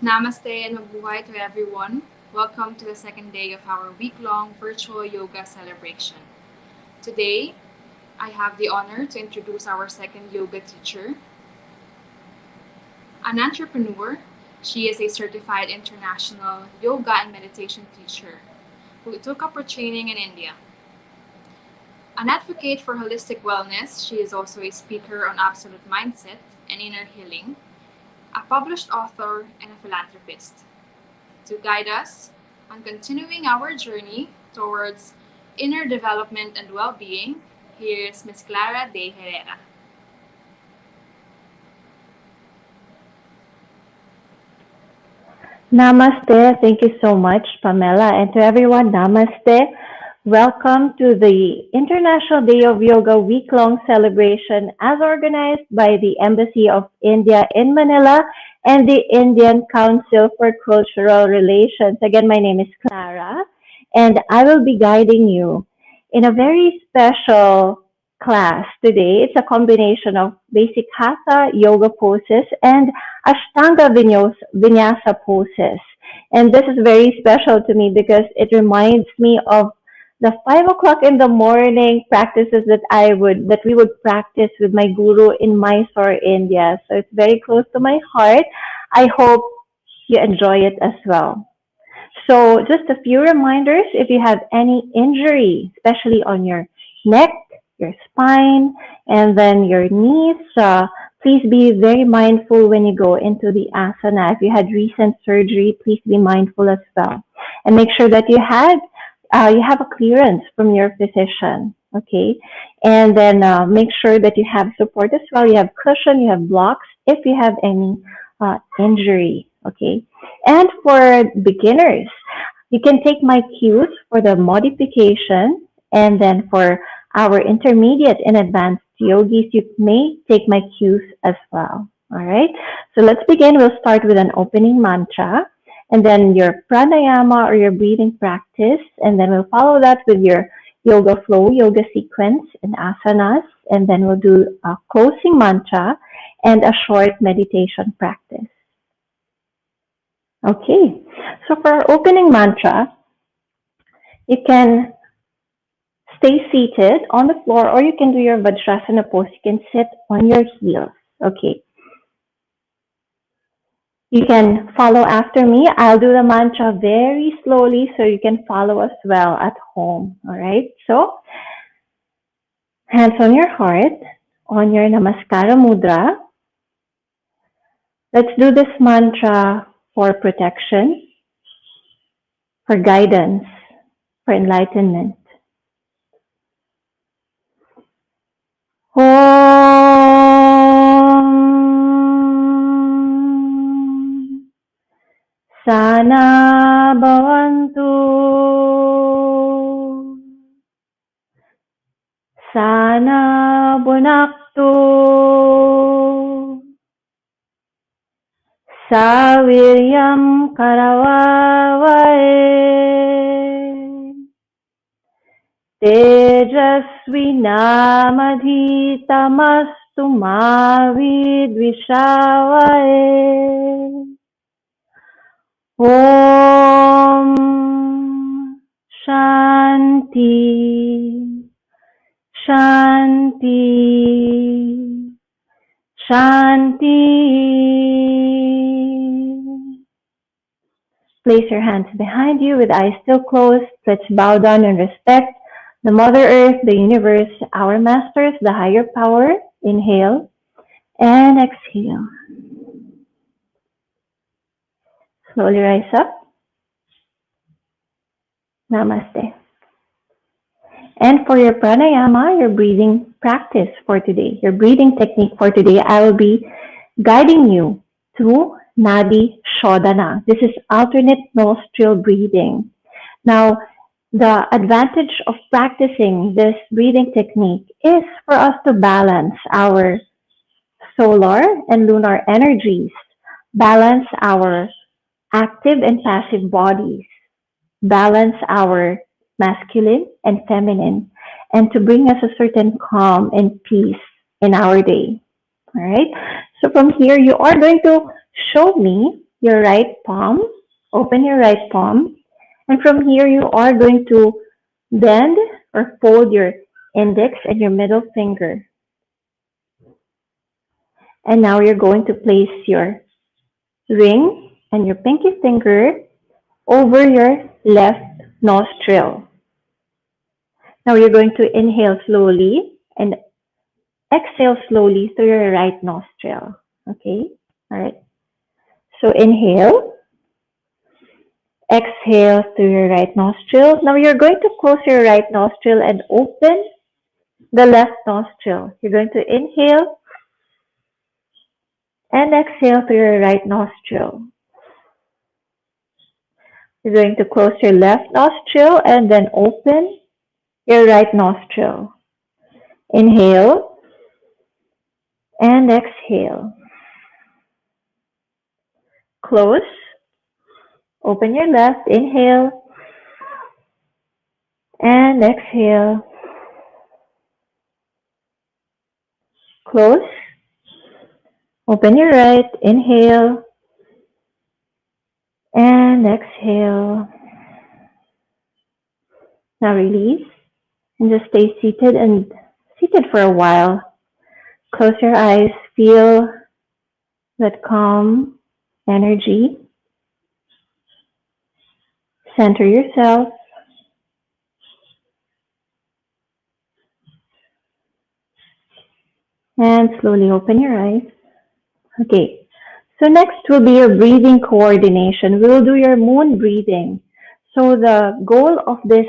Namaste and mabuhay to everyone. Welcome to the second day of our week-long virtual yoga celebration. Today, I have the honor to introduce our second yoga teacher. An entrepreneur, she is a certified international yoga and meditation teacher who took up her training in India. An advocate for holistic wellness, she is also a speaker on absolute mindset and inner healing, a published author, and a philanthropist. To guide us on continuing our journey towards inner development and well being, here's Miss Clara Day Herrera. Namaste. Thank you so much, Pamela. And to everyone, Namaste. Welcome to the International Day of Yoga week-long celebration as organized by the Embassy of India in Manila and the Indian Council for Cultural Relations. Again, my name is Clara, and I will be guiding you in a very special class today. It's a combination of basic hatha yoga poses and Ashtanga Vinyasa poses. And this is very special to me because it reminds me of the 5 o'clock in the morning practices that we would practice with my guru in Mysore, India. So it's very close to my heart. I hope you enjoy it as well. So just a few reminders if you have any injury, especially on your neck, your spine, and then your knees, please be very mindful when you go into the asana. If you had recent surgery, please be mindful as well. And make sure that you have a clearance from your physician. Okay. And then make sure that you have support as well. You have cushion, you have blocks if you have any injury. Okay. And for beginners, you can take my cues for the modification, and then for our intermediate and advanced yogis, you may take my cues as well. All right. So let's begin. We'll start with an opening mantra, and then your pranayama or your breathing practice, and then we'll follow that with your yoga flow, yoga sequence, and asanas, and then we'll do a closing mantra and a short meditation practice. Okay, so for our opening mantra, you can stay seated on the floor or you can do your Vajrasana pose. You can sit on your heels. Okay, you can follow after me. I'll do the mantra very slowly so you can follow as well at home. All right, so hands on your heart, on your Namaskara Mudra. Let's do this mantra for protection, for guidance, for enlightenment. Om Sana Bhavantu Sana Bunaktu Saviryam Karavavae Tejasvinameditamastu ma vidvishavae. Om Shanti Shanti Shanti. Place your hands behind you with eyes still closed. Let's bow down and respect the Mother Earth, the universe, our masters, the higher power. Inhale and exhale. Slowly rise up. Namaste. And for your pranayama, your breathing practice for today, your breathing technique for today, I will be guiding you through Nadi Shodhana. This is alternate nostril breathing. Now, the advantage of practicing this breathing technique is for us to balance our solar and lunar energies, balance our active and passive bodies, balance our masculine and feminine, and to bring us a certain calm and peace in our day. All right. So from here, you are going to show me your right palm. Open your right palm. And from here, you are going to bend or fold your index and your middle finger. And now you're going to place your ring and your pinky finger over your left nostril. Now you're going to inhale slowly and exhale slowly through your right nostril. Okay? All right. So inhale, exhale through your right nostril. Now you're going to close your right nostril and open the left nostril. You're going to inhale and exhale through your right nostril. You're going to close your left nostril and then open your right nostril. Inhale and exhale. Close. Open your left. Inhale and exhale. Close. Open your right. Inhale and exhale. Now release and just stay seated for a while. Close your eyes. Feel that calm energy. Center yourself. And slowly open your eyes. Okay. So next will be your breathing coordination. We will do your moon breathing. So the goal of this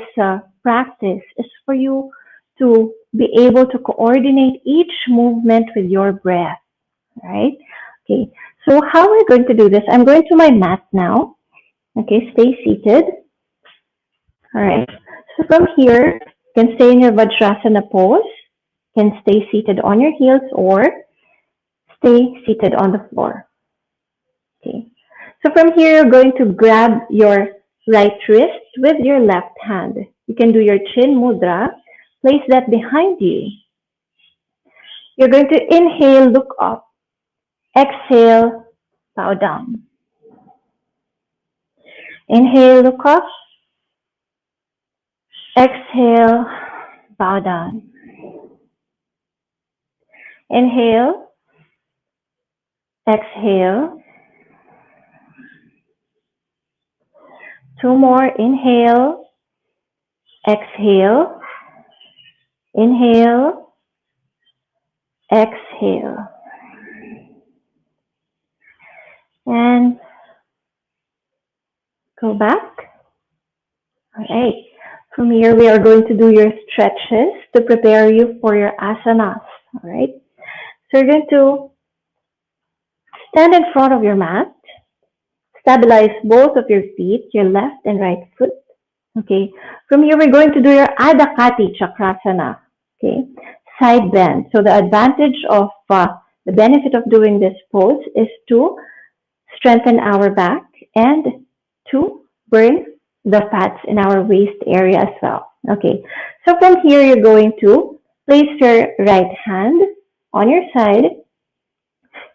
practice is for you to be able to coordinate each movement with your breath, right? Okay. So how we're going to do this, I'm going to my mat now. Okay, stay seated. All right. So from here, you can stay in your Vajrasana pose. You can stay seated on your heels or stay seated on the floor. Okay. So from here, you're going to grab your right wrist with your left hand. You can do your chin mudra. Place that behind you. You're going to inhale, look up. Exhale, bow down. Inhale, look up. Exhale, bow down. Inhale, exhale. Two more. Inhale, exhale. Inhale, exhale. And go back. All right. From here, we are going to do your stretches to prepare you for your asanas. All right. So you're going to stand in front of your mat. Stabilize both of your feet, your left and right foot. Okay. From here, we're going to do your Adha Kati Chakrasana. Okay. Side bend. So the advantage of the benefit of doing this pose is to strengthen our back and to burn the fats in our waist area as well. Okay. So from here, you're going to place your right hand on your side.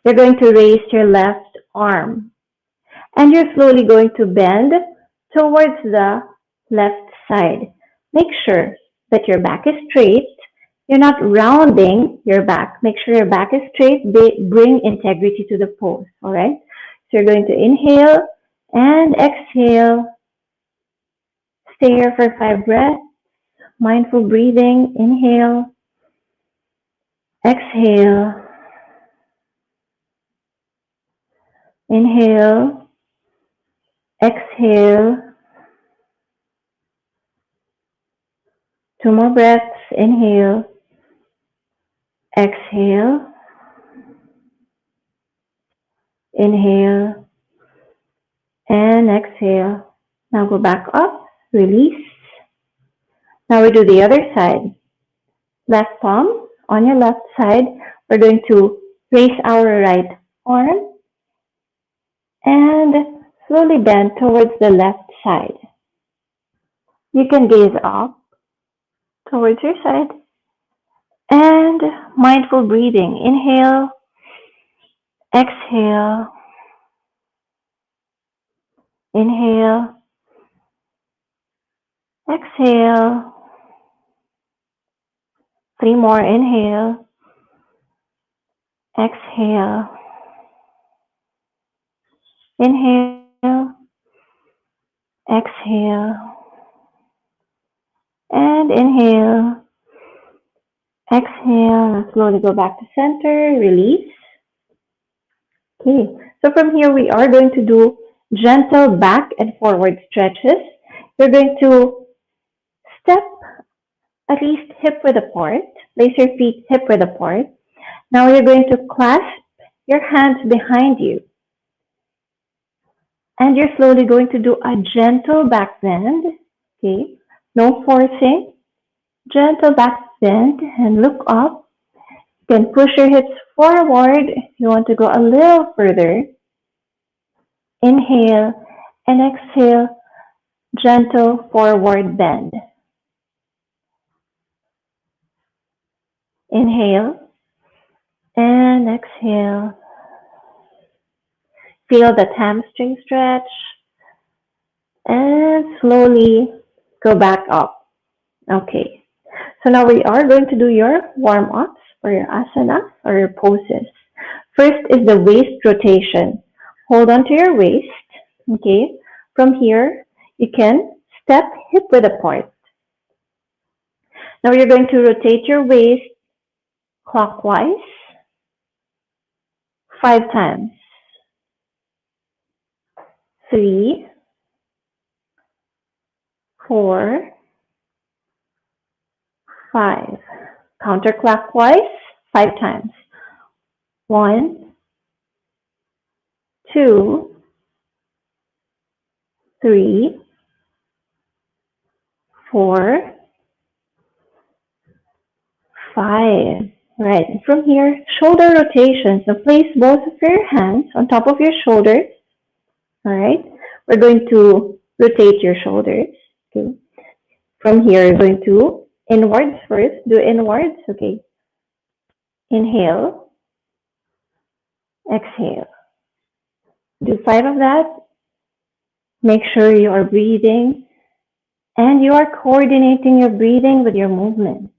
You're going to raise your left arm. And you're slowly going to bend towards the left side. Make sure that your back is straight. You're not rounding your back. Make sure your back is straight. Bring integrity to the pose, all right? So you're going to inhale and exhale. Stay here for 5 breaths. Mindful breathing. Inhale. Exhale. Inhale. Exhale. 2 more breaths. Inhale. Exhale. Inhale. And exhale. Now go back up. Release. Now we do the other side. Left palm on your left side. We're going to raise our right arm and slowly bend towards the left side. You can gaze up towards your side and mindful breathing. Inhale, exhale, Inhale, exhale. Three more. Inhale, exhale. Inhale, exhale. And inhale, exhale. And slowly go back to center. Release. Okay. So from here, we are going to do gentle back and forward stretches. You're going to step at least hip width apart. Place your feet hip width apart. Now you're going to clasp your hands behind you. And you're slowly going to do a gentle back bend. Okay. No forcing. Gentle back bend and look up. You can push your hips forward if you want to go a little further. Inhale and exhale, gentle forward bend. Inhale and exhale. Feel the hamstring stretch and slowly go back up. Okay, so now we are going to do your warm-ups for your asana or your poses. First is the waist rotation. Hold on to your waist. Okay, from here you can step hip width apart. Now you're going to rotate your waist clockwise 5 times. 3, 4, 5. Counterclockwise 5 times. 1, 2, 3, 4, 5. Right. And from here, shoulder rotation. So place both of your hands on top of your shoulders. All right. We're going to rotate your shoulders. Okay. From here, you're going to inwards first. Do inwards. Okay. Inhale. Exhale. Do 5 of that. Make sure you are breathing and you are coordinating your breathing with your movement.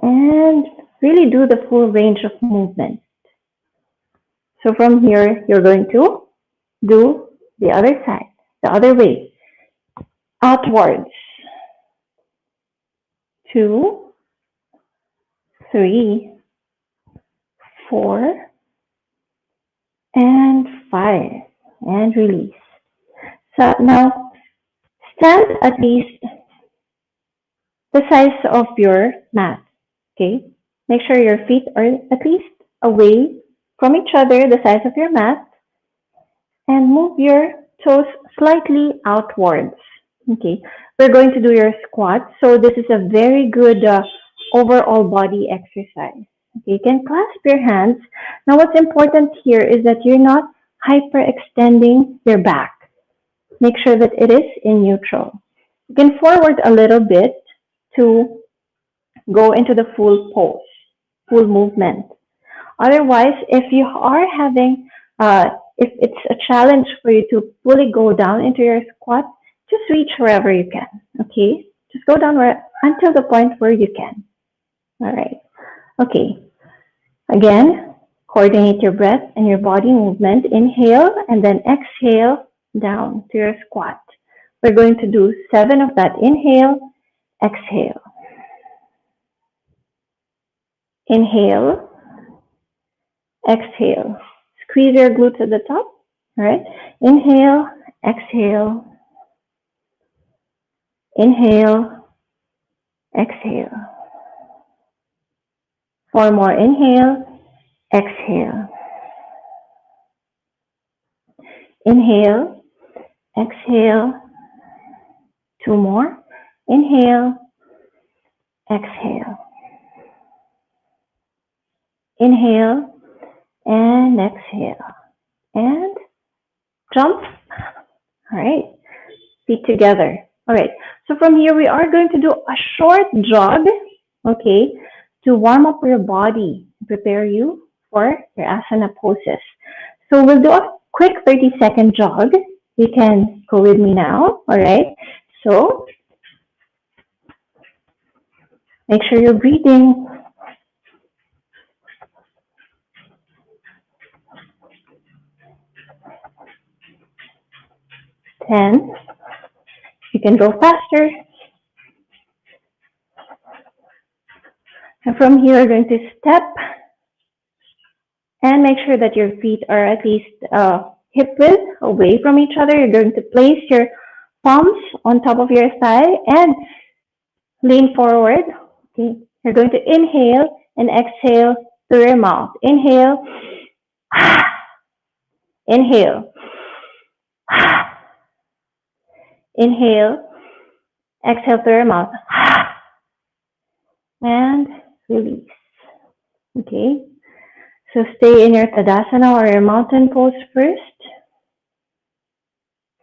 And really do the full range of movement. So from here, you're going to do the other side, the other way. Outwards. 2, 3, 4, and 5. And release. So now, stand at least the size of your mat. Okay? Make sure your feet are at least away from each other, the size of your mat. And move your toes slightly outwards. Okay, we're going to do your squat. So this is a very good overall body exercise. Okay, you can clasp your hands. Now what's important here is that you're not hyperextending your back. Make sure that it is in neutral. You can forward a little bit to go into the full pose, full movement. Otherwise, if you are having, if it's a challenge for you to fully go down into your squat, just reach wherever you can, okay? Just go down until the point where you can. All right. Okay. Again, coordinate your breath and your body movement. Inhale and then exhale down to your squat. We're going to do 7 of that. Inhale, exhale. Inhale, exhale. Squeeze your glutes at the top. All right. Inhale, exhale. Inhale, exhale. 4 more. Inhale, exhale. Inhale, exhale. 2 more. Inhale, exhale. Inhale and exhale. And jump. All right. Feet together. All right. So from here, we are going to do a short jog, okay, to warm up your body, prepare you for your asana poses. So we'll do a quick 30-second jog. You can go with me now, all right? So make sure you're breathing. 10. You can go faster. And from here, you're going to step and make sure that your feet are at least hip width away from each other. You're going to place your palms on top of your thigh and lean forward. Okay. You're going to inhale and exhale through your mouth. Inhale, inhale, inhale, exhale through your mouth, and release. Okay. So stay in your Tadasana or your mountain pose first.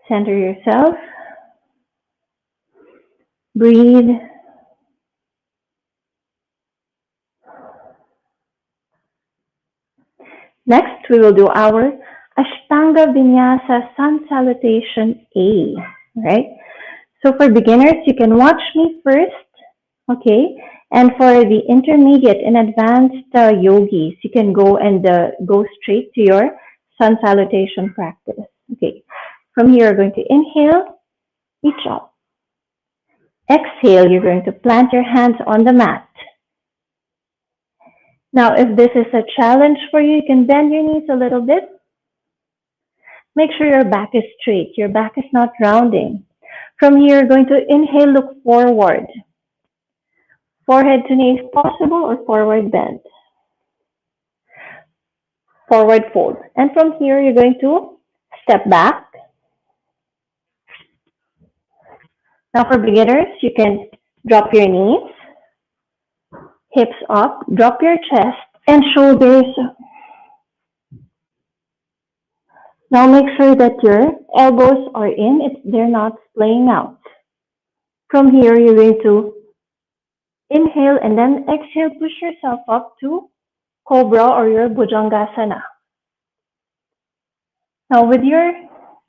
Center yourself. Breathe. Next, we will do our Ashtanga Vinyasa Sun Salutation A. Right? So for beginners, you can watch me first. Okay? And for the intermediate and advanced yogis, you can go and go straight to your sun salutation practice. Okay. From here, you're going to inhale, reach up. Exhale, you're going to plant your hands on the mat. Now, if this is a challenge for you, you can bend your knees a little bit. Make sure your back is straight. Your back is not rounding. From here, you're going to inhale, look forward. Forehead to knee if possible, or forward bend. Forward fold. And from here, you're going to step back. Now for beginners, you can drop your knees, hips up, drop your chest and shoulders. Now make sure that your elbows are in, they're not splaying out. From here, you're going to inhale and then exhale, push yourself up to Cobra or your Bhujangasana. Now with your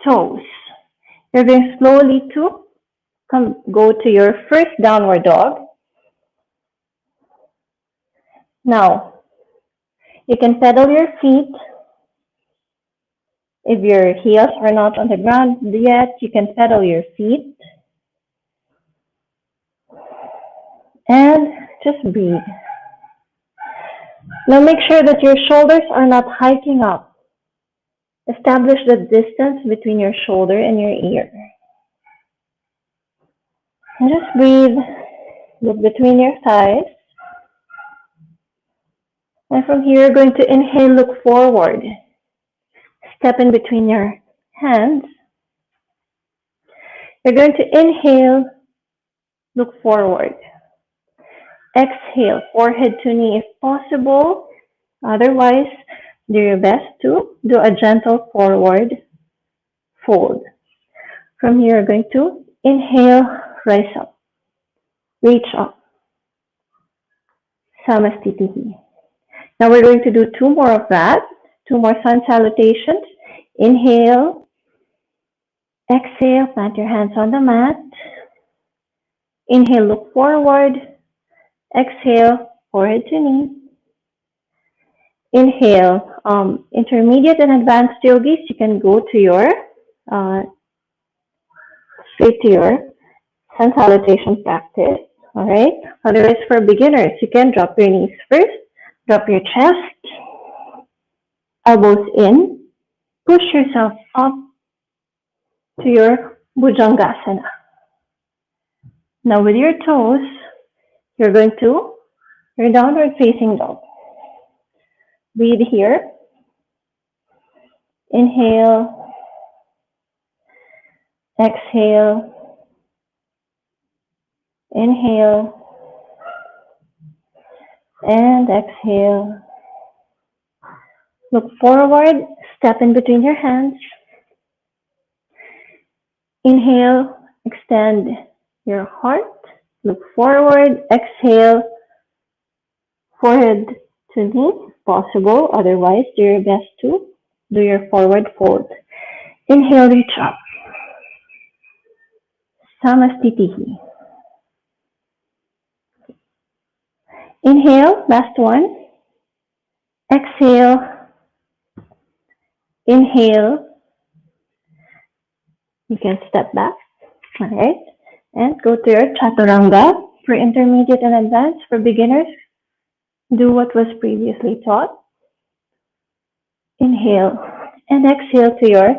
toes, you're going slowly to go to your first downward dog. Now, you can pedal your feet. If your heels are not on the ground yet, you can pedal your feet. And just breathe. Now make sure that your shoulders are not hiking up. Establish the distance between your shoulder and your ear. And just breathe. Look between your thighs. And from here, you're going to inhale, look forward. Step in between your hands. You're going to inhale, look forward. Exhale, forehead to knee if possible. Otherwise, do your best to do a gentle forward fold. From here, you're going to inhale, rise up, reach up. Samastitihi. Now we're going to do two more of that, two more sun salutations. Inhale, exhale, plant your hands on the mat. Inhale, look forward. Exhale, forehead to knee. Inhale, intermediate and advanced yogis, you can go to your, straight to your sun salutation practice. All right. Otherwise, for beginners, you can drop your knees first, drop your chest, elbows in, push yourself up to your Bhujangasana. Now with your toes, you're going to your downward facing dog. Breathe here. Inhale, exhale, inhale, and exhale. Look forward, step in between your hands. Inhale, extend your heart. Look forward, exhale, forehead to knee, possible. Otherwise, do your best to Do your forward fold. Inhale, reach up. Samastitihi. Inhale, last one. Exhale. Inhale. You can step back. All right. And go to your chaturanga. For intermediate and advanced, for beginners, do what was previously taught. Inhale and exhale to your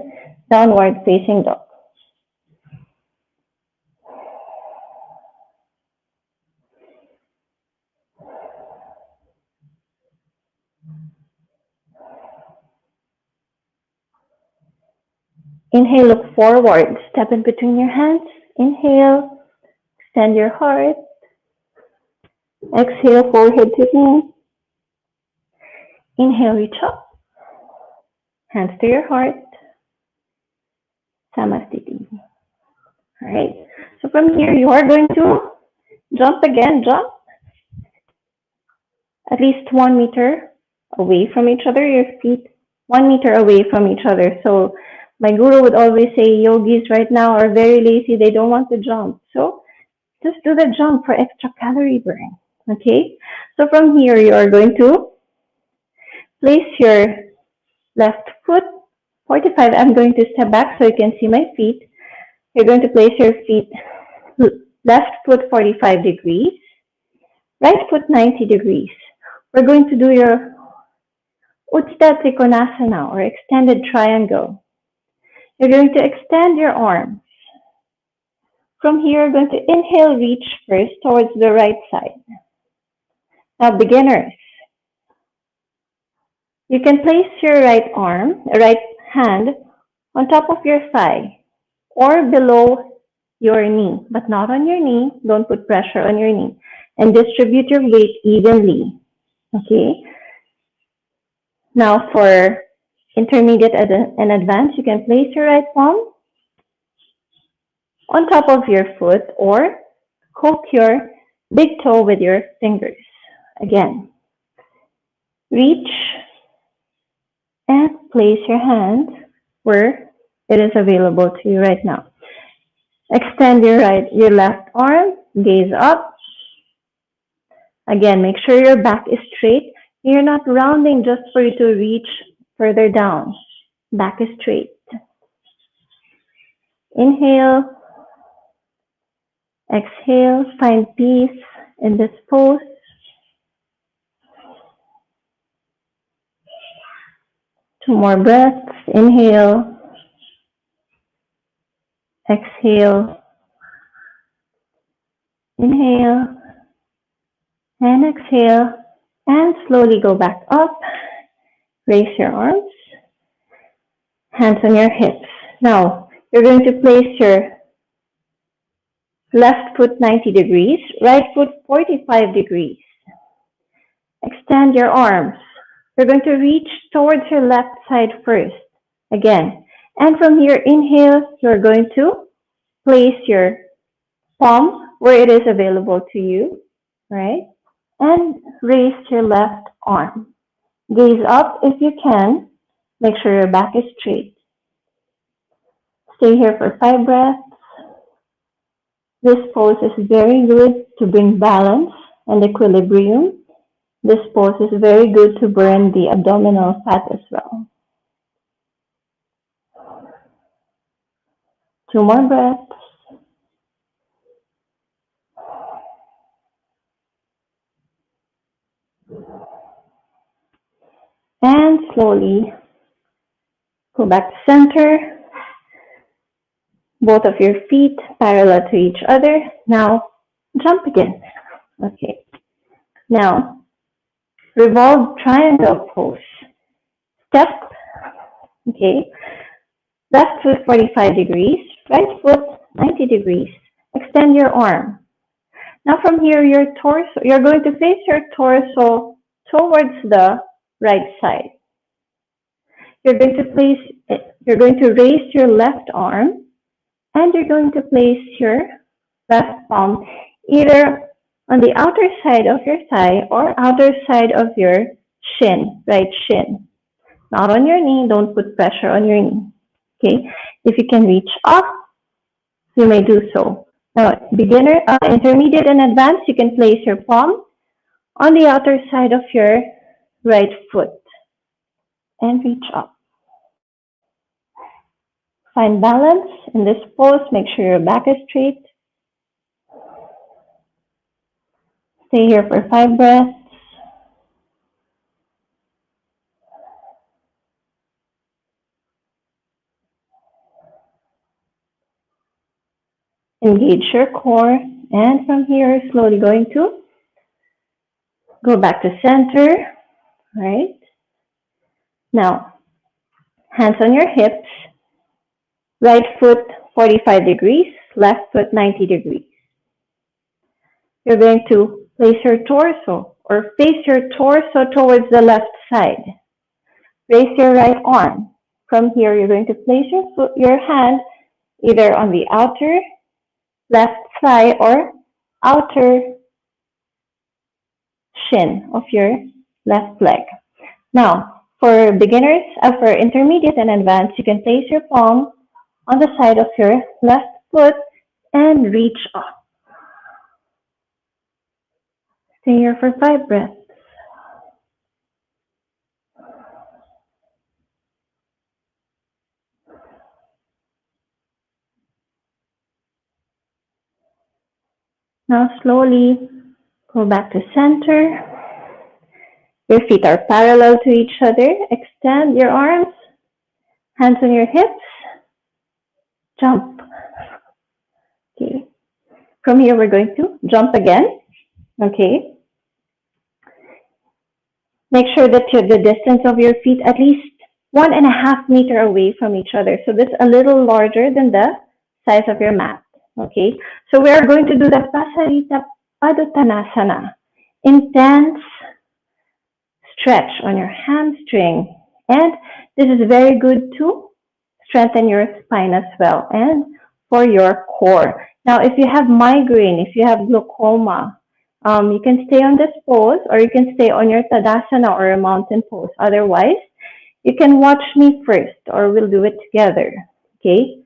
downward facing dog. Inhale, look forward. Step in between your hands. Inhale, extend your heart. Exhale, forehead to knee. Inhale, reach up. Hands to your heart. Samastiti. All right. So from here, you are going to jump again. Jump at least 1 meter away from each other. Your feet 1 meter away from each other. So my guru would always say yogis right now are very lazy. They don't want to jump. So just do the jump for extra calorie burn. Okay. So from here, you are going to place your left foot 45. I'm going to step back so you can see my feet. You're going to place your feet left foot 45 degrees, right foot 90 degrees. We're going to do your Utthita Trikonasana or extended triangle. You're going to extend your arms. From here, you're going to inhale, reach first towards the right side. Now, beginners, you can place your right hand on top of your thigh or below your knee, but not on your knee. Don't put pressure on your knee. And distribute your weight evenly. Okay? Now, for intermediate and advanced, you can place your right palm on top of your foot or hook your big toe with your fingers. Again, reach and place your hand where it is available to you right now. Extend your left arm, gaze up. Again, make sure your back is straight. You're not rounding just for you to reach further down. Back is straight. Inhale. Exhale. Find peace in this pose. Two more breaths. Inhale. Exhale. Inhale. And exhale. And slowly go back up. Raise your arms. Hands on your hips. Now, you're going to place your left foot 90 degrees, right foot 45 degrees. Extend your arms. You're going to reach towards your left side first. Again. And from here, inhale, you're going to place your palm where it is available to you, right? And raise your left arm. Gaze up if you can. Make sure your back is straight. Stay here for 5 breaths. This pose is very good to bring balance and equilibrium. This pose is very good to burn the abdominal fat as well. 2 more breaths. And slowly go back to center. Both of your feet parallel to each other. Now, jump again. Okay. Now, revolve triangle pose. Step. Okay. Left foot 45 degrees. Right foot 90 degrees. Extend your arm. Now from here, your torso, you're going to place your torso towards the right side. You're going to raise your left arm and you're going to place your left palm either on the outer side of your thigh or outer side of your shin, right shin. not on your knee. Don't put pressure on your knee. Okay. If you can reach up, you may do so. Now, beginner, intermediate, and advanced, you can place your palm on the outer side of your right foot and reach up. Find balance in this pose. Make sure your back is straight. Stay here for 5 breaths. Engage your core. And from here, slowly going to go back to center. Right? Now, hands on your hips. Right foot 45 degrees. Left foot 90 degrees. You're going to place your torso or face your torso towards the left side. Raise your right arm. From here, you're going to place your hand either on the outer left thigh or outer shin of your left leg. Now, for beginners, for intermediate and advanced, you can place your palm on the side of your left foot and reach up. Stay here for 5 breaths. Now slowly go back to center. Your feet are parallel to each other. Extend your arms, hands on your hips. Jump. Okay. From here, we're going to jump again. Okay. Make sure that the distance of your feet at least 1.5 meters away from each other. So this is a little larger than the size of your mat. Okay. So we are going to do the Pasarita Padottanasana. Intense stretch on your hamstring. And this is very good to strengthen your spine as well and for your core. Now, if you have migraine, if you have glaucoma, you can stay on this pose or you can stay on your Tadasana or a mountain pose. Otherwise, you can watch me first or we'll do it together. Okay?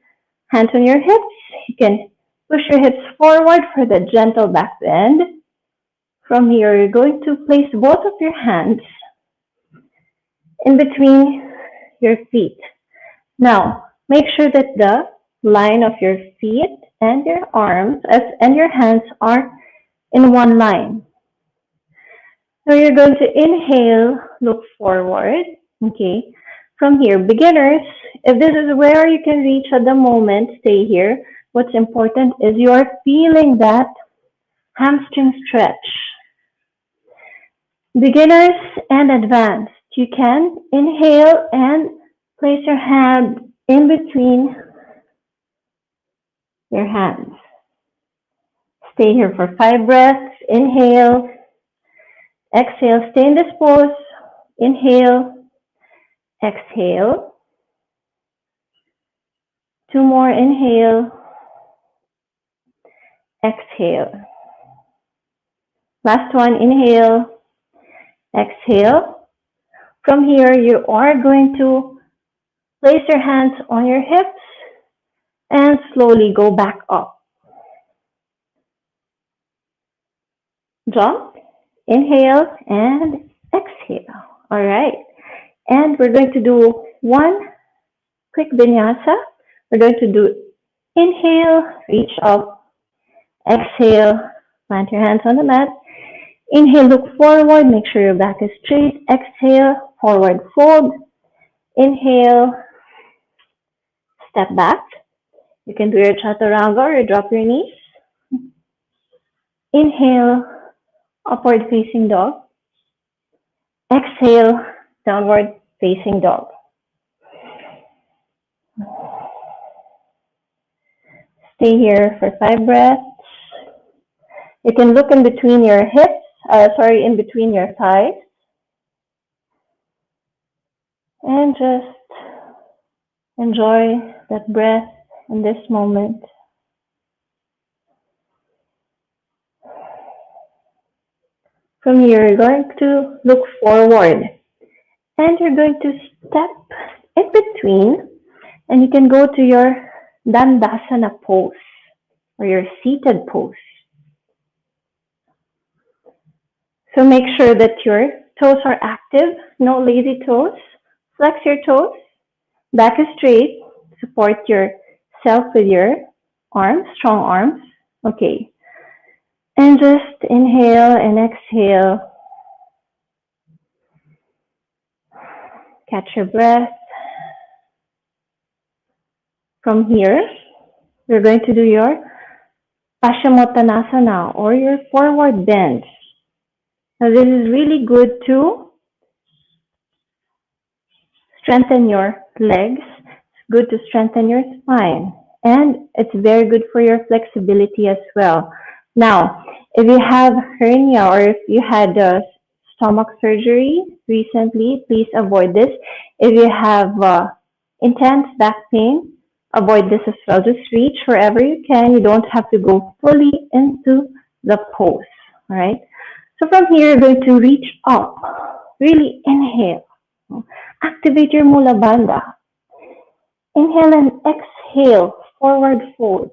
Hands on your hips. You can push your hips forward for the gentle back bend. From here, you're going to place both of your hands in between your feet. Now, make sure that the line of your feet and your arms and your hands are in one line. So you're going to inhale, look forward. Okay. From here, beginners, if this is where you can reach at the moment, stay here. What's important is you are feeling that hamstring stretch. Beginners and advanced, you can inhale and place your hand in between your hands. Stay here for 5 breaths. Inhale, exhale, stay in this pose. Inhale, exhale. 2 more, inhale, exhale. Last one, inhale, exhale. From here, you are going to place your hands on your hips and slowly go back up. Jump, inhale, and exhale. All right. And we're going to do one quick vinyasa. We're going to do inhale, reach up, exhale, plant your hands on the mat. Inhale, look forward, make sure your back is straight. Exhale, forward fold. Inhale, step back. You can do your chaturanga or you drop your knees. Inhale, upward facing dog. Exhale, downward facing dog. Stay here for 5 breaths. You can look in between your hips, in between your thighs. And just enjoy that breath in this moment. From here, you're going to look forward. And you're going to step in between, and you can go to your Dandasana pose or your seated pose. So make sure that your toes are active, no lazy toes. Flex your toes, back is straight, support yourself with your arms, strong arms. Okay. And just inhale and exhale. Catch your breath. From here, we're going to do your Paschimottanasana or your forward bend. Now this is really good to strengthen your legs. It's good to strengthen your spine. And it's very good for your flexibility as well. Now, if you have hernia or if you had stomach surgery recently, please avoid this. If you have intense back pain, avoid this as well. Just reach wherever you can. You don't have to go fully into the pose. All right. So from here, you're going to reach up. Really inhale. Activate your mula bandha. Inhale and exhale. Forward fold.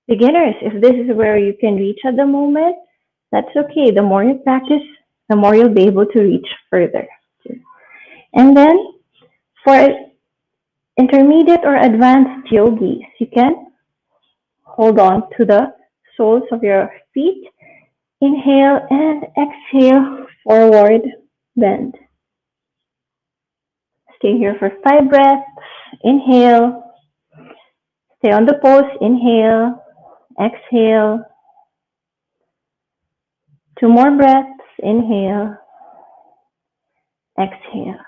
Beginners, if this is where you can reach at the moment, that's okay. The more you practice, the more you'll be able to reach further. And then for intermediate or advanced yogis, you can hold on to the soles of your feet. Inhale and exhale, forward bend. Stay here for 5 breaths. Inhale. Stay on the pose. Inhale. Exhale. 2 more breaths. Inhale. Exhale.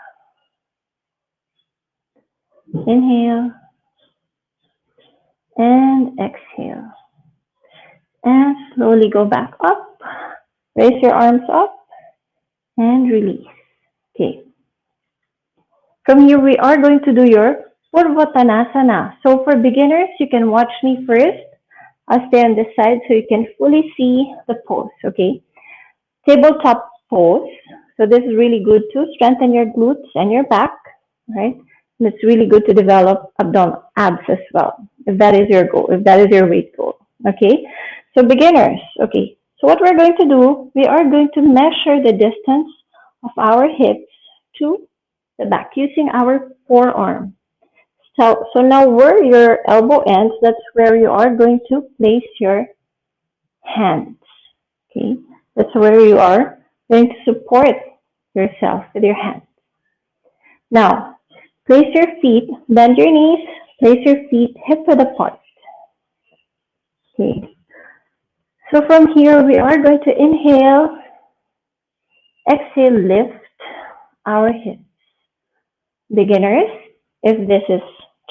Inhale. And exhale. And slowly go back up. Raise your arms up. And release. Okay. From here, we are going to do your Purvottanasana. So for beginners, you can watch me first. I'll stay on this side so you can fully see the pose, okay? Tabletop pose. So this is really good to strengthen your glutes and your back, right? And it's really good to develop abdominal abs as well, if that is your goal, if that is your weight goal, okay? So beginners, okay. So what we're going to do, we are going to measure the distance of our hips to the back using our forearm. So now where your elbow ends, that's where you are going to place your hands. Okay, that's where you are going to support yourself with your hands. Now, place your feet, bend your knees, place your feet hip width apart. Okay. So from here, we are going to inhale, exhale, lift our hips. Beginners, if this is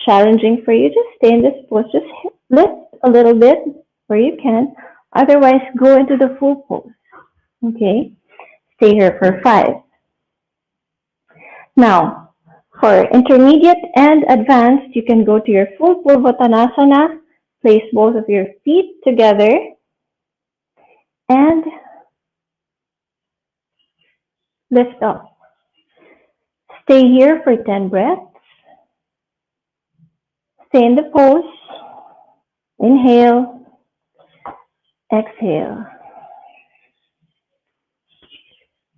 challenging for you, just stay in this pose. Just lift a little bit where you can. Otherwise, go into the full pose. Okay? Stay here for 5. Now, for intermediate and advanced, you can go to your full Purvottanasana. Place both of your feet together. And lift up. Stay here for 10 breaths. Stay in the pose. Inhale. Exhale.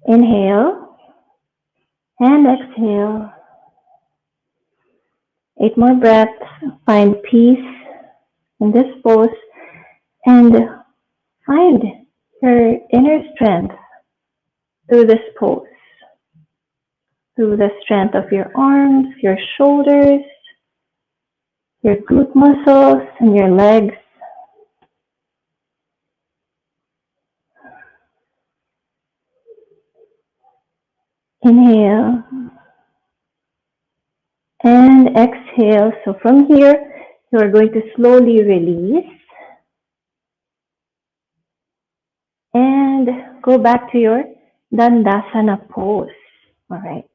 Inhale. And exhale. 8 more breaths. Find peace in this pose. And find your inner strength through this pose. Through the strength of your arms, your shoulders, your glute muscles, and your legs. Inhale. And exhale. So from here, you are going to slowly release. And go back to your Dandasana pose. All right.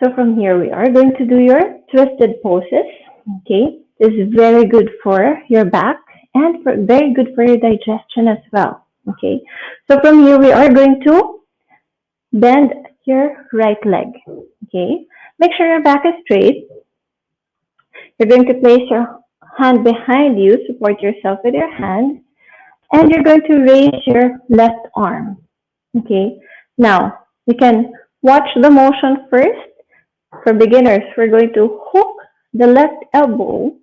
So from here, we are going to do your twisted poses. Okay. This is very good for your back and very good for your digestion as well. Okay. So from here, we are going to bend your right leg. Okay, make sure your back is straight. You're going to place your hand behind you, support yourself with your hand, and you're going to raise your left arm. Okay, now you can watch the motion first. For beginners, we're going to hook the left elbow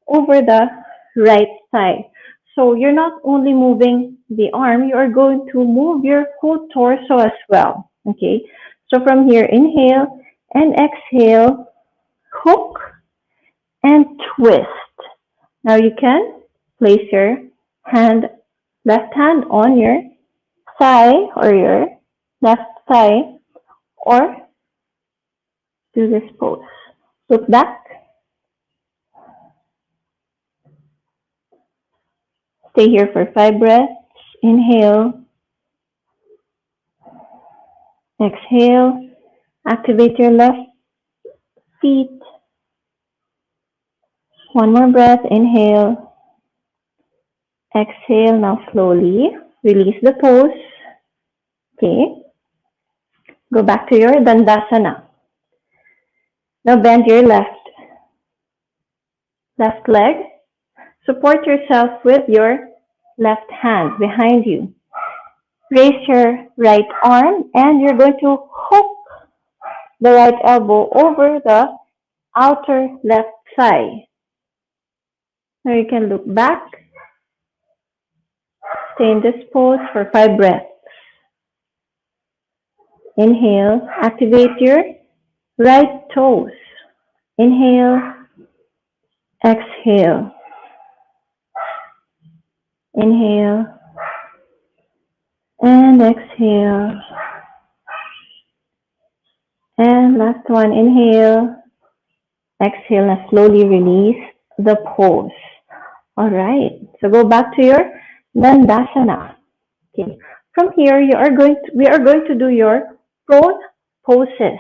over the right thigh. So you're not only moving the arm, you are going to move your whole torso as well. Okay, so from here, inhale and exhale, hook and twist. Now you can place your hand, left hand on your thigh or your left thigh, or do this pose. Look back, stay here for 5 breaths. Inhale, exhale, activate your left feet. One more breath, inhale, exhale. Now slowly release the pose. Okay, go back to your Dandasana. Now bend your left leg. Support yourself with your left hand behind you. Raise your right arm and you're going to hook the right elbow over the outer left thigh. Now you can look back. Stay in this pose for 5 breaths. Inhale, activate your right toes. Inhale, exhale. Inhale and exhale. And last one, inhale, exhale, and slowly release the pose. All right, so go back to your Dandasana. Okay. From here, we are going to do your prone poses,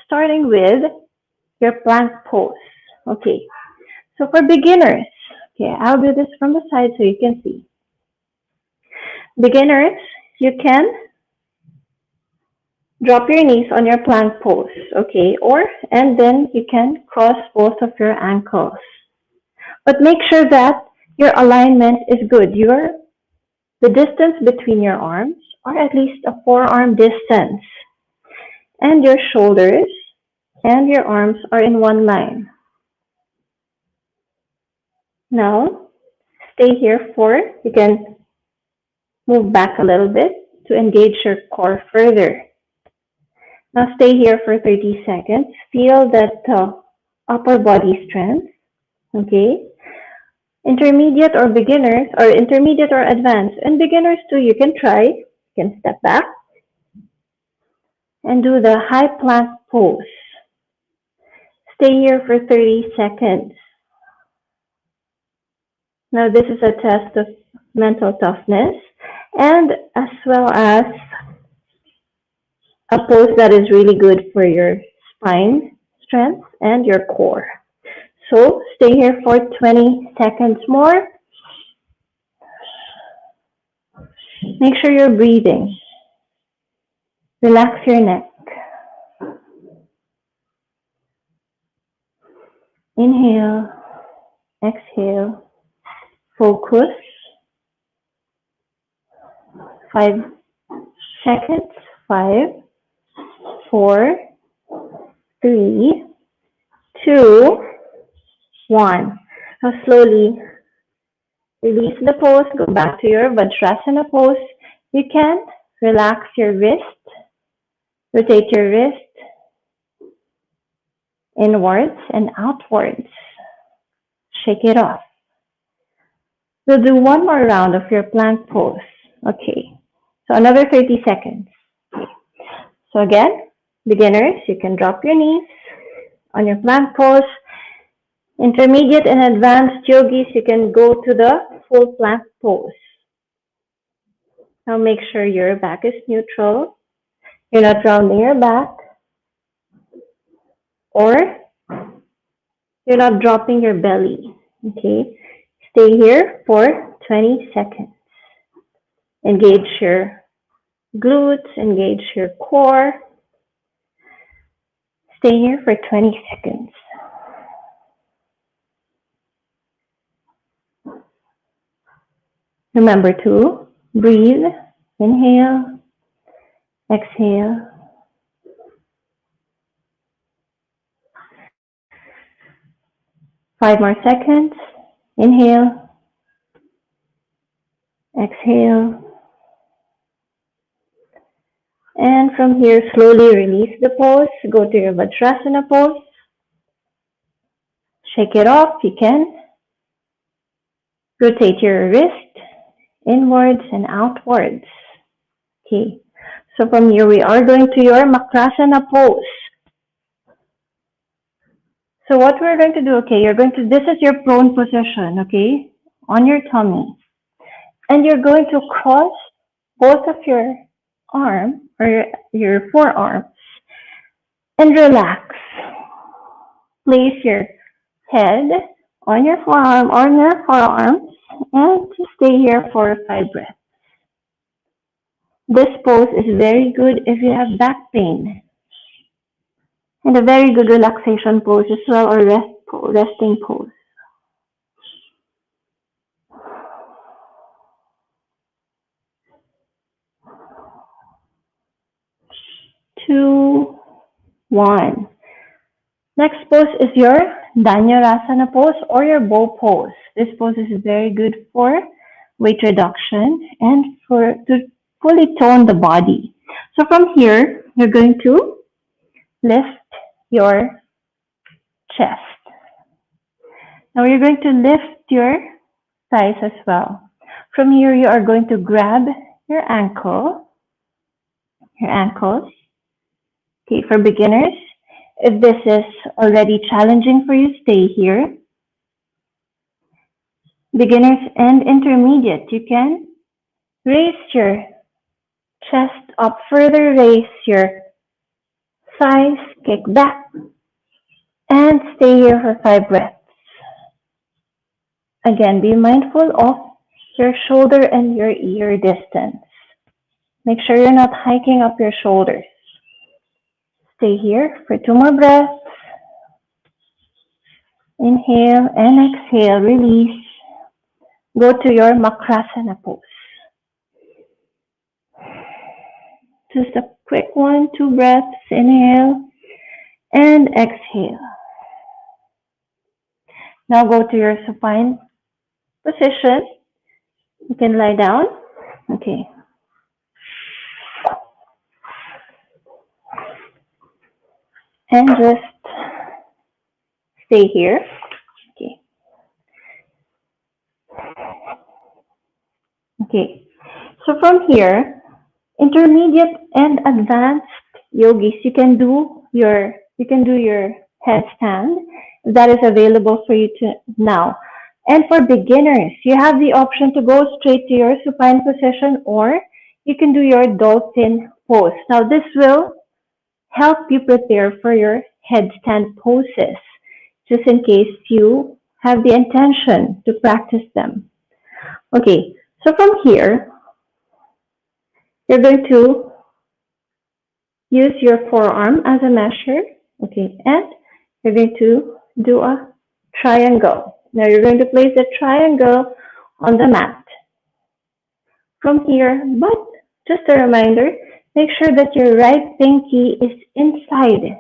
starting with your plank pose. Okay, so for beginners, okay, I'll do this from the side so you can see. Beginners, you can drop your knees on your plank pose, okay, and then you can cross both of your ankles. But make sure that your alignment is good. The distance between your arms, or at least a forearm distance, and your shoulders and your arms are in one line. Now, stay here you can move back a little bit to engage your core further. Now stay here for 30 seconds. Feel that upper body strength, okay? Intermediate or advanced. And beginners too, you can try. You can step back and do the high plank pose. Stay here for 30 seconds. Now this is a test of mental toughness and as well as a pose that is really good for your spine strength and your core. So stay here for 20 seconds more. Make sure you're breathing. Relax your neck. Inhale, exhale, focus. 5 seconds. 5, 4, 3, 2, 1. Now slowly release the pose. Go back to your Vajrasana pose. You can relax your wrist. Rotate your wrist inwards and outwards. Shake it off. We'll do one more round of your plank pose. Okay, so another 30 seconds. So again, beginners, you can drop your knees on your plank pose. Intermediate and advanced yogis, you can go to the full plank pose. Now make sure your back is neutral. You're not rounding your back. Or you're not dropping your belly. Okay? Stay here for 20 seconds. Engage your glutes, engage your core. Stay here for 20 seconds. Remember to breathe, inhale, exhale. 5 more seconds. Inhale, exhale. And from here, slowly release the pose. Go to your Vajrasana pose. Shake it off, you can. Rotate your wrist inwards and outwards. Okay, so from here we are going to your Makrasana pose. So what we're going to do, okay, this is your prone position, okay, on your tummy. And you're going to cross both of your arm or your forearms and relax. Place your head on your forearms and stay here for 5 breaths. This pose is very good if you have back pain. And a very good relaxation pose as well, or resting pose. 2, 1. Next pose is your Dhanurasana pose or your bow pose. This pose is very good for weight reduction and to fully tone the body. So from here, you're going to lift your chest. Now you're going to lift your thighs as well. From here, you are going to grab your ankles. Okay, for beginners, if this is already challenging for you, stay here. Beginners and intermediate, you can raise your chest up further, raise your thighs, kick back, and stay here for 5 breaths. Again, be mindful of your shoulder and your ear distance. Make sure you're not hiking up your shoulders. Stay here for 2 more breaths. Inhale and exhale, release. Go to your Makrasana pose. Just a quick 1, 2 breaths. Inhale and exhale. Now go to your supine position. You can lie down. Okay. And just stay here. Okay. Okay. So from here, intermediate and advanced yogis, you can do your headstand if that is available for you to now. And for beginners, you have the option to go straight to your supine position, or you can do your dolphin pose. Now this will help you prepare for your headstand poses, just in case you have the intention to practice them. Okay, so from here, you're going to use your forearm as a measure, okay, and you're going to do a triangle. Now you're going to place the triangle on the mat. From here, but just a reminder, make sure that your right pinky is inside.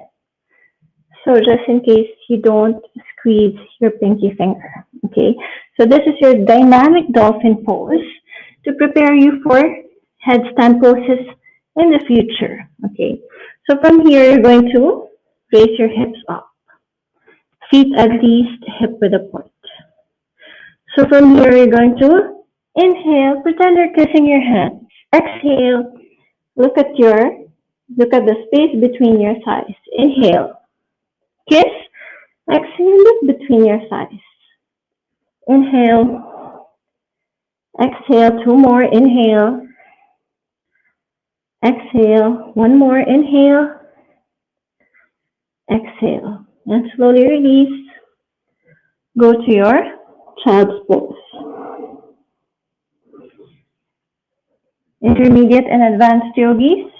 So just in case you don't squeeze your pinky finger, okay? So this is your dynamic dolphin pose to prepare you for headstand poses in the future, okay? So from here, you're going to raise your hips up. Feet at least hip width apart. So from here, you're going to inhale, pretend you're kissing your hands. Exhale, look at the space between your thighs. Inhale, kiss. Exhale, look between your thighs. Inhale, exhale, 2 more. Inhale, exhale, 1 more. Inhale, exhale, and slowly release. Go to your child's pose. Intermediate and advanced yogis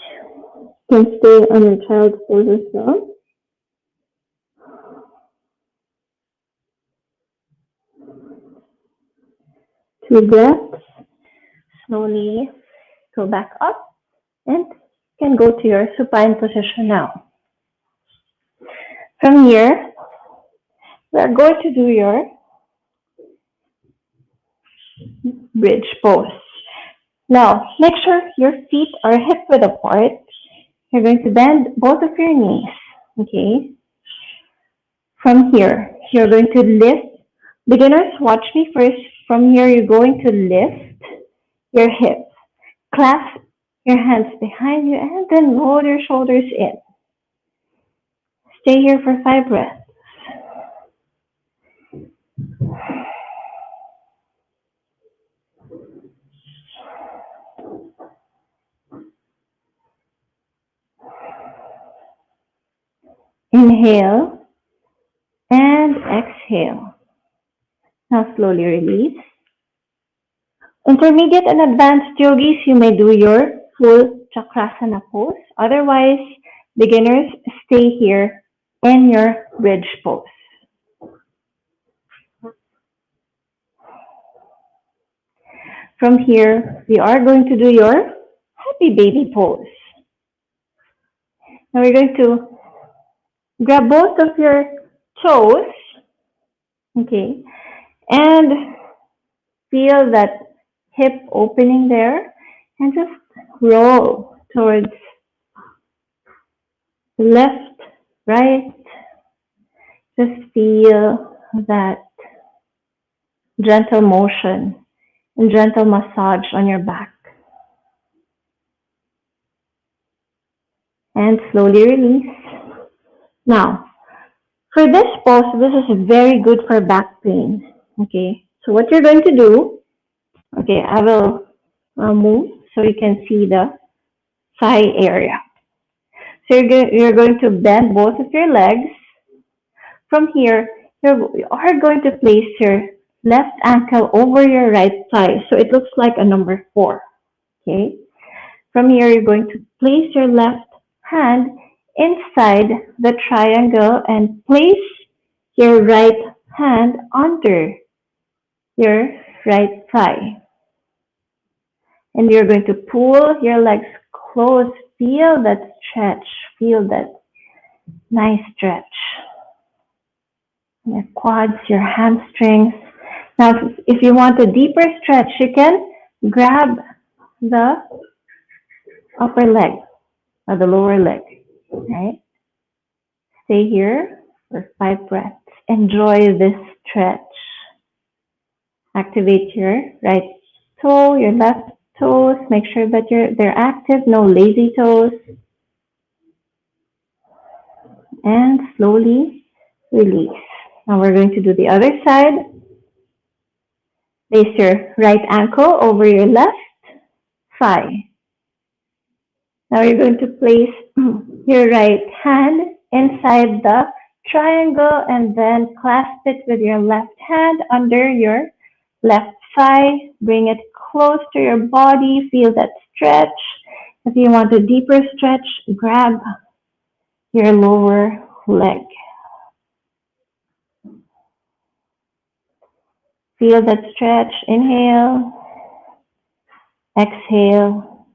can stay on your child's pose as well. 2 breaths. Slowly go back up and you can go to your supine position now. From here, we are going to do your bridge pose. Now, make sure your feet are hip width apart. You're going to bend both of your knees. Okay? From here, you're going to lift. Beginners, watch me first. From here, you're going to lift your hips. Clasp your hands behind you and then lower your shoulders in. Stay here for 5 breaths. Inhale and exhale. Now slowly release. Intermediate and advanced yogis, you may do your full chakrasana pose. Otherwise, beginners, stay here in your bridge pose. From here, we are going to do your happy baby pose. Now we're going to grab both of your toes, okay, and feel that hip opening there and just roll towards left, right. Just feel that gentle motion and gentle massage on your back. And slowly release. Now, for this pose, this is very good for back pain. Okay, so what you're going to do, okay, I will move so you can see the thigh area. So you're going to bend both of your legs. From here, you are going to place your left ankle over your right thigh. So it looks like a number 4. Okay. From here, you're going to place your left hand inside the triangle and place your right hand under your right thigh. And you're going to pull your legs close. Feel that stretch. Feel that nice stretch. Your quads, your hamstrings. Now, if you want a deeper stretch, you can grab the upper leg or the lower leg. Right? Stay here for 5 breaths. Enjoy this stretch. Activate your right toe, your left toes. Make sure that they're active, no lazy toes. And slowly release. Now we're going to do the other side. Place your right ankle over your left thigh. Now you're going to place your right hand inside the triangle and then clasp it with your left hand under your left thigh. Bring it close to your body. Feel that stretch. If you want a deeper stretch, grab your lower leg. Feel that stretch. Inhale. Exhale.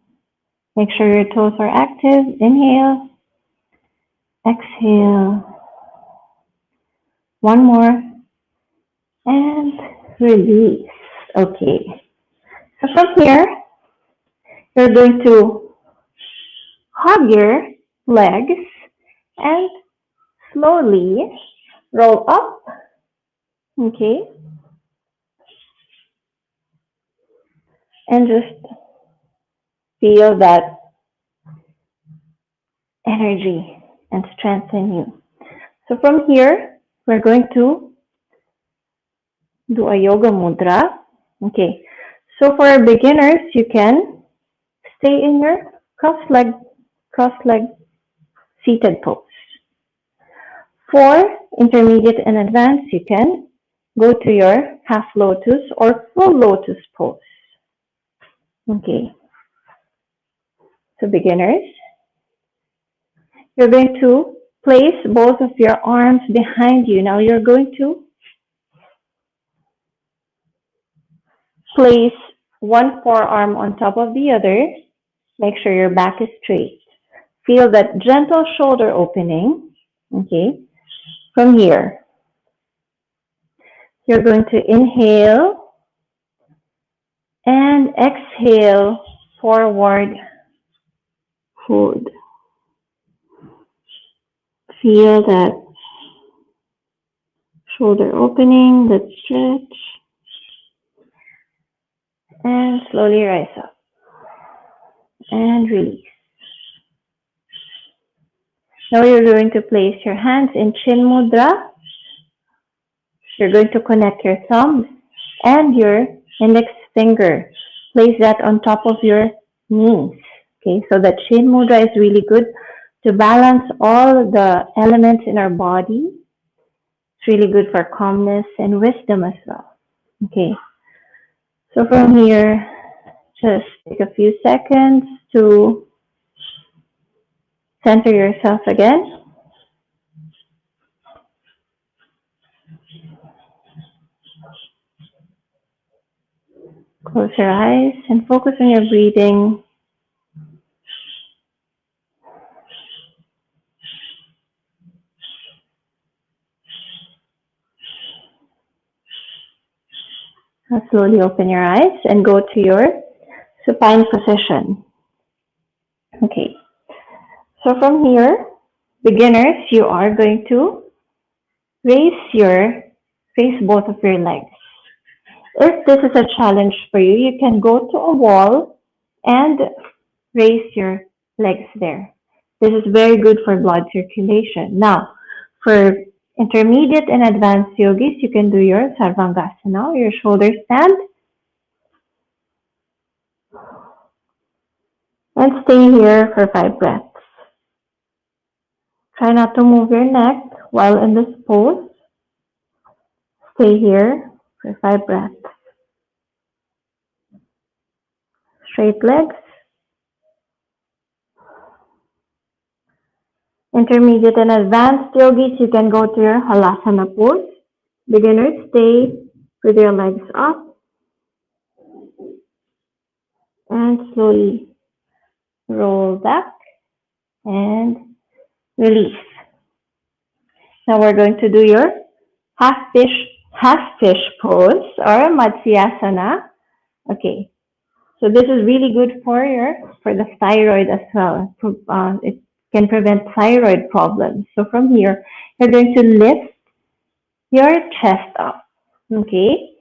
Make sure your toes are active. Inhale. Exhale. One more. And release. Okay. So from here, you're going to hug your legs and slowly roll up. Okay. And just feel that energy and strength in you. So from here, we're going to do a yoga mudra. Okay. So for beginners, you can stay in your cross-leg seated pose. For intermediate and advanced, you can go to your half lotus or full lotus pose. Okay. So beginners, you're going to place both of your arms behind you. Now you're going to Place one forearm on top of the other. Make sure your back is straight. Feel that gentle shoulder opening. Okay. From here, you're going to inhale and exhale, forward fold. Feel that shoulder opening, that stretch, and slowly rise up and release. Now you're going to place your hands in Chin Mudra. You're going to connect your thumbs and your index finger. Place that on top of your knees. Okay, so that Chin Mudra is really good to balance all the elements in our body. It's really good for calmness and wisdom as well. Okay, so from here, just take a few seconds to center yourself again. Close your eyes and focus on your breathing. Now slowly open your eyes and go to your supine position. Okay, so from here, beginners, you are going to raise both of your legs. If this is a challenge for you, you can go to a wall and raise your legs there. This is very good for blood circulation. Now, for intermediate and advanced yogis, you can do your sarvangasana, your shoulder stand, and stay here for 5 breaths. Try not to move your neck while in this pose. Stay here for 5 breaths. Straight legs. Intermediate and advanced yogis, you can go to your halasana pose. Beginners, stay with your legs up and slowly roll back and release. Now we're going to do your half fish pose or matsyasana. Okay, so this is really good for the thyroid as well. It can prevent thyroid problems. So from here, you're going to lift your chest up. Okay,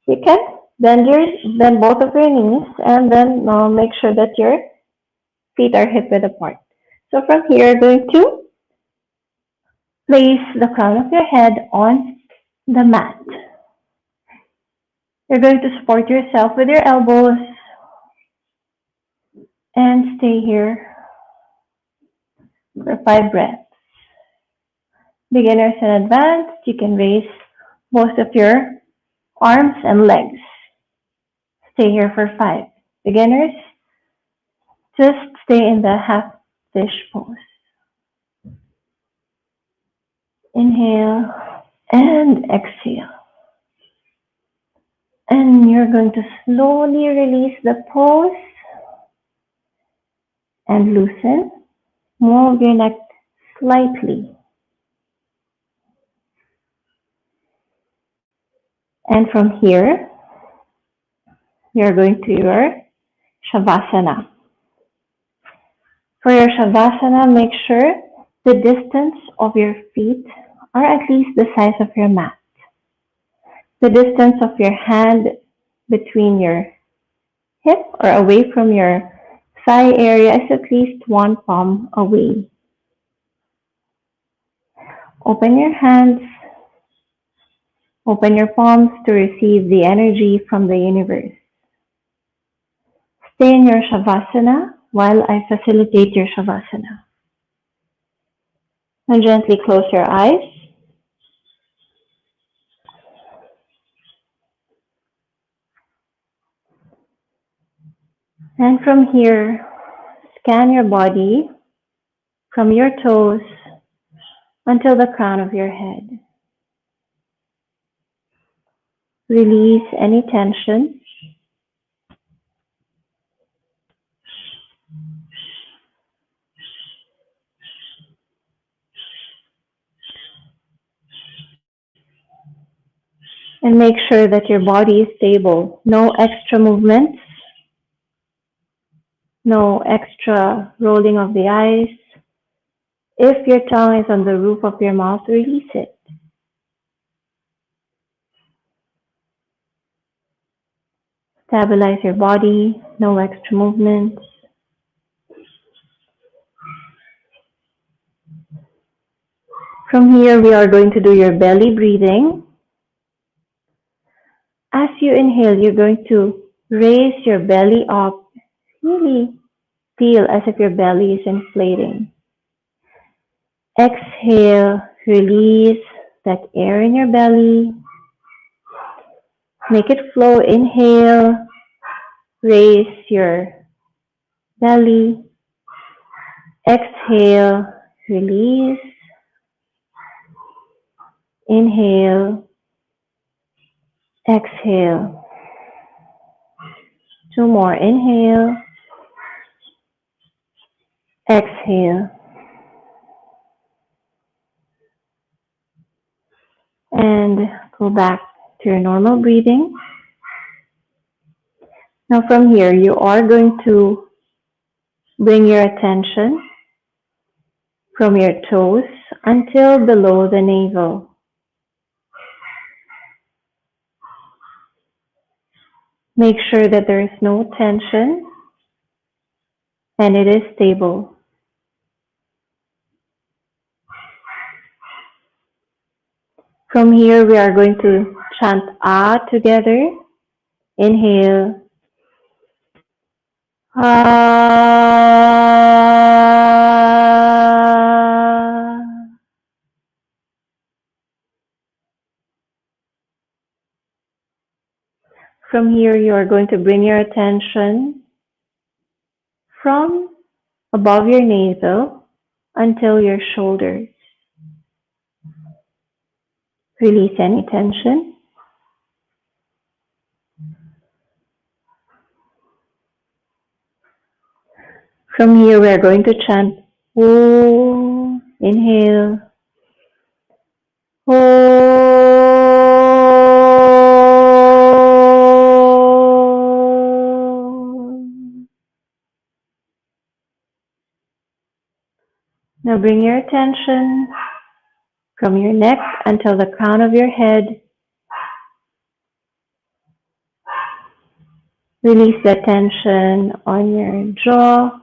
you can bend both of your knees and then make sure that your feet are hip width apart. So from here, you're going to place the crown of your head on the mat. You're going to support yourself with your elbows and stay here for 5 breaths. Beginners and advanced, you can raise both of your arms and legs. Stay here for 5. Beginners, just stay in the half fish pose. Inhale and exhale. And you're going to slowly release the pose and loosen. Move your neck slightly. And from here, you're going to your Shavasana. For your Shavasana, make sure the distance of your feet are at least the size of your mat. The distance of your hand between your hip or away from your thigh area is at least 1 palm away. Open your hands, open your palms to receive the energy from the universe. Stay in your Shavasana while I facilitate your Shavasana. And gently close your eyes. And from here, scan your body from your toes until the crown of your head. Release any tension And make sure that your body is stable. No extra movements, no extra rolling of the eyes. If your tongue is on the roof of your mouth, release it. Stabilize your body, no extra movements. From here, we are going to do your belly breathing. As you inhale, you're going to raise your belly up. Really feel as if your belly is inflating. Exhale, release that air in your belly. Make it flow. Inhale, raise your belly. Exhale, release. Inhale, exhale. Two more. Inhale, exhale. And go back to your normal breathing. Now from here, you are going to bring your attention from your toes until below the navel. Make sure that there is no tension and it is stable. From here, we are going to chant Ah together. Inhale. Ah. From here, you are going to bring your attention from above your navel until your shoulders. Release any tension. From here, we are going to chant Om. Inhale. Om. Now bring your attention from your neck until the crown of your head. Release the tension on your jaw,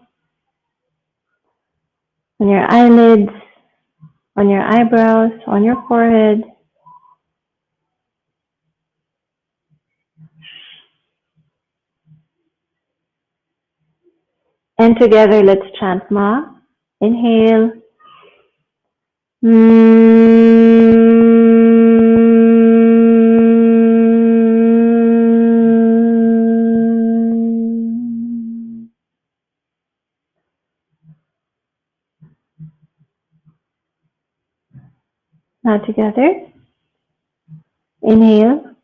on your eyelids, on your eyebrows, on your forehead. And together, let's chant Ma. Inhale. Now together, inhale.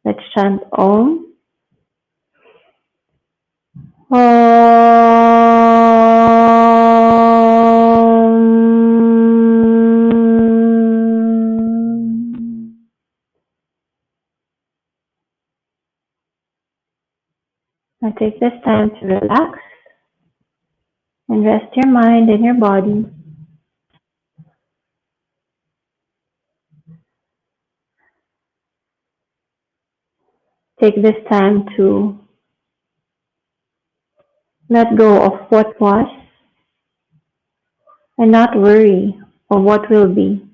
Let's chant Om. Om. Now take this time to relax and rest your mind and your body. Take this time to let go of what was and not worry of what will be,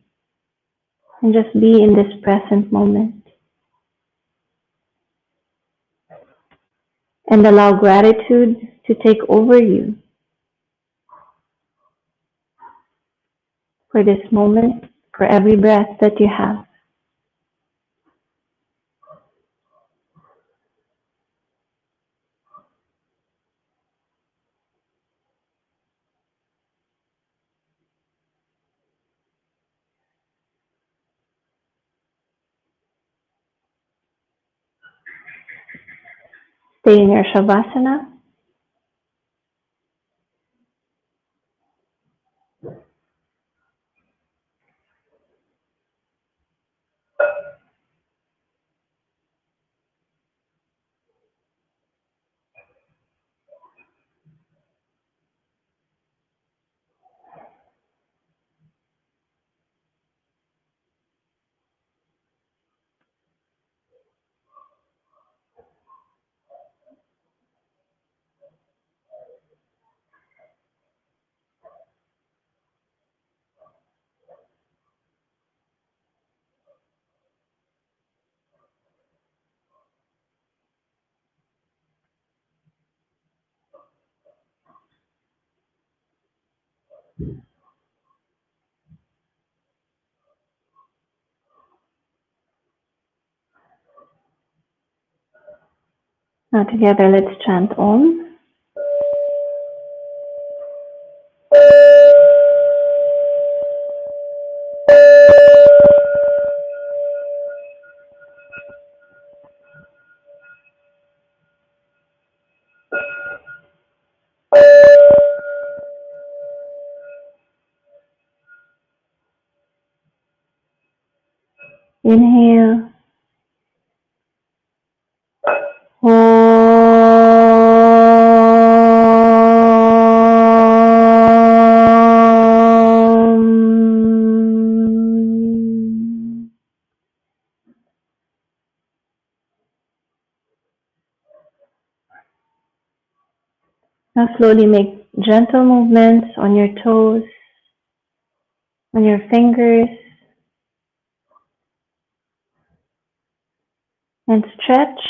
and just be in this present moment and allow gratitude to take over you for this moment, for every breath that you have. Stay in your Shavasana. Now together let's chant Om. Inhale. Om. Now slowly make gentle movements on your toes, on your fingers, and stretch.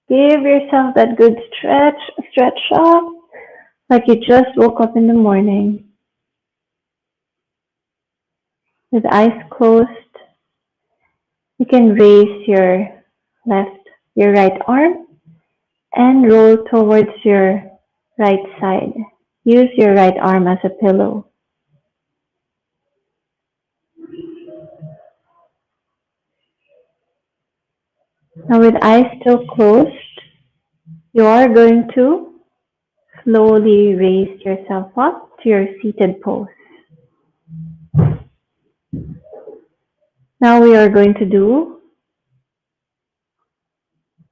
Give yourself that good stretch. Stretch up like you just woke up in the morning. With eyes closed, you can raise left, your right arm and roll towards your right side. Use your right arm as a pillow. Now with eyes still closed, you are going to slowly raise yourself up to your seated pose. Now we are going to do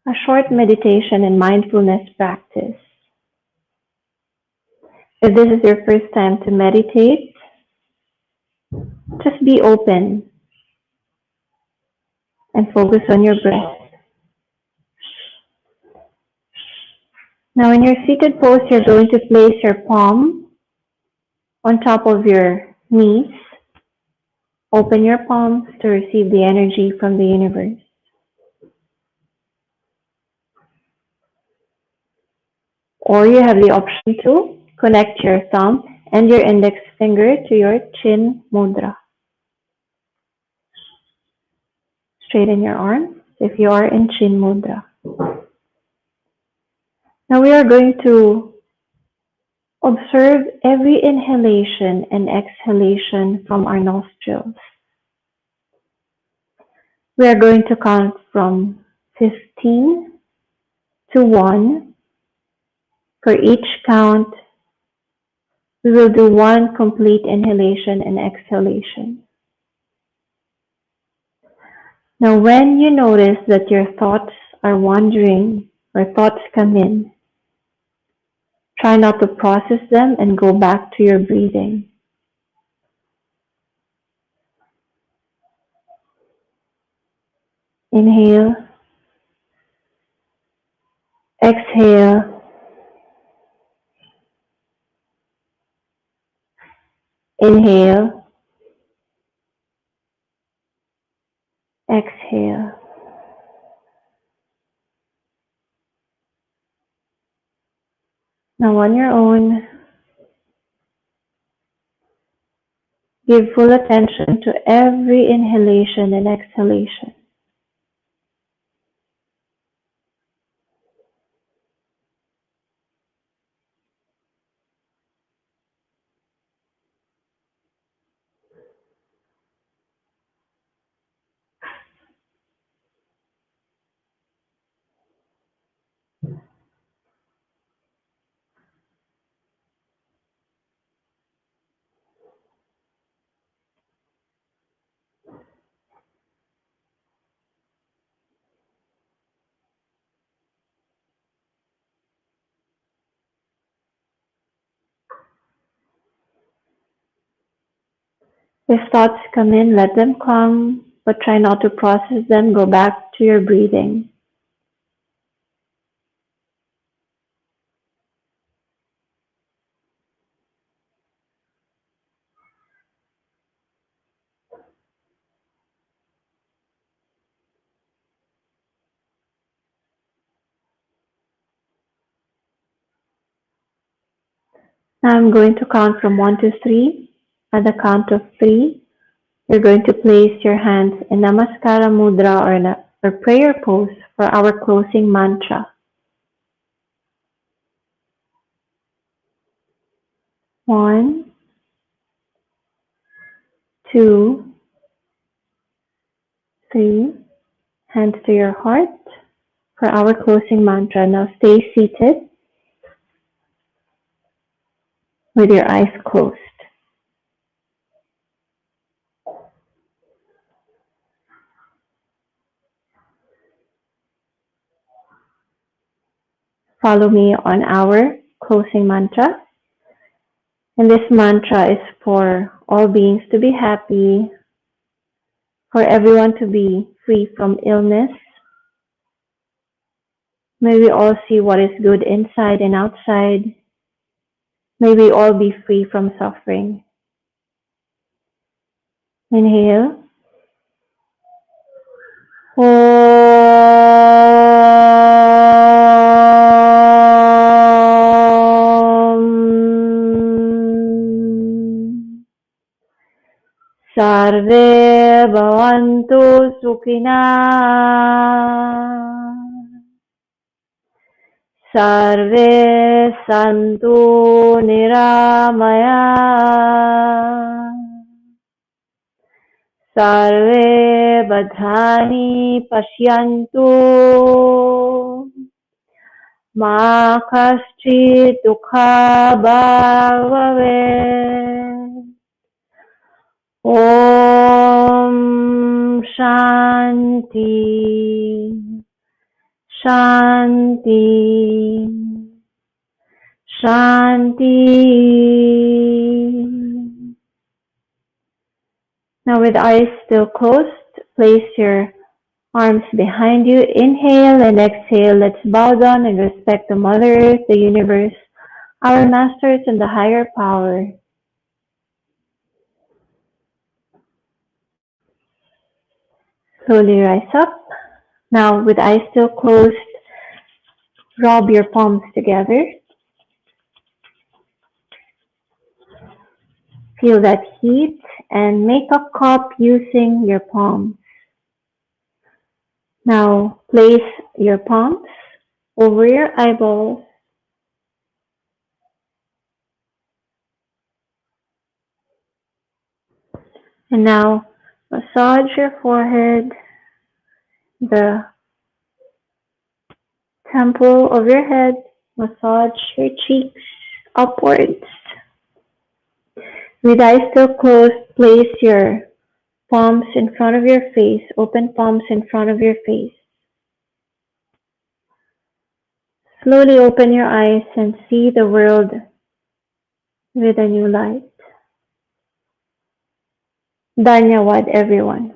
a short meditation and mindfulness practice. If this is your first time to meditate, just be open and focus on your breath. Now in your seated pose, you're going to place your palm on top of your knees. Open your palms to receive the energy from the universe. Or you have the option to connect your thumb and your index finger to your chin mudra. Straighten your arms if you are in chin mudra. Now we are going to observe every inhalation and exhalation from our nostrils. We are going to count from 15 to 1. For each count, we will do one complete inhalation and exhalation. Now, when you notice that your thoughts are wandering or thoughts come in, try not to process them and go back to your breathing. Inhale, exhale, inhale, exhale. Now, on your own, give full attention to every inhalation and exhalation. If thoughts come in, let them come, but try not to process them. Go back to your breathing. Now I'm going to count from 1 to 3. At the count of 3, you're going to place your hands in Namaskara Mudra or prayer pose for our closing mantra. 1, 2, 3. Hands to your heart for our closing mantra. Now stay seated with your eyes closed. Follow me on our closing mantra. And this mantra is for all beings to be happy, for everyone to be free from illness. May we all see what is good inside and outside. May we all be free from suffering. Inhale. Om. Sarve bhavantu sukhina. Sarve santu niramaya. Sarve bhadrani pashyantu. Ma kaschit dukha bhavavet. Om Shanti Shanti Shanti. Now with eyes still closed, place your arms behind you. Inhale and exhale. Let's bow down and respect the Mother Earth, the universe, our masters, and the higher power. Slowly rise up. Now with eyes still closed, rub your palms together. Feel that heat and make a cup using your palms. Now place your palms over your eyeballs. And now massage your forehead, the temple of your head, massage your cheeks upwards. With eyes still closed, place your palms in front of your face, open palms in front of your face. Slowly open your eyes and see the world with a new light. Dhanyawad, everyone.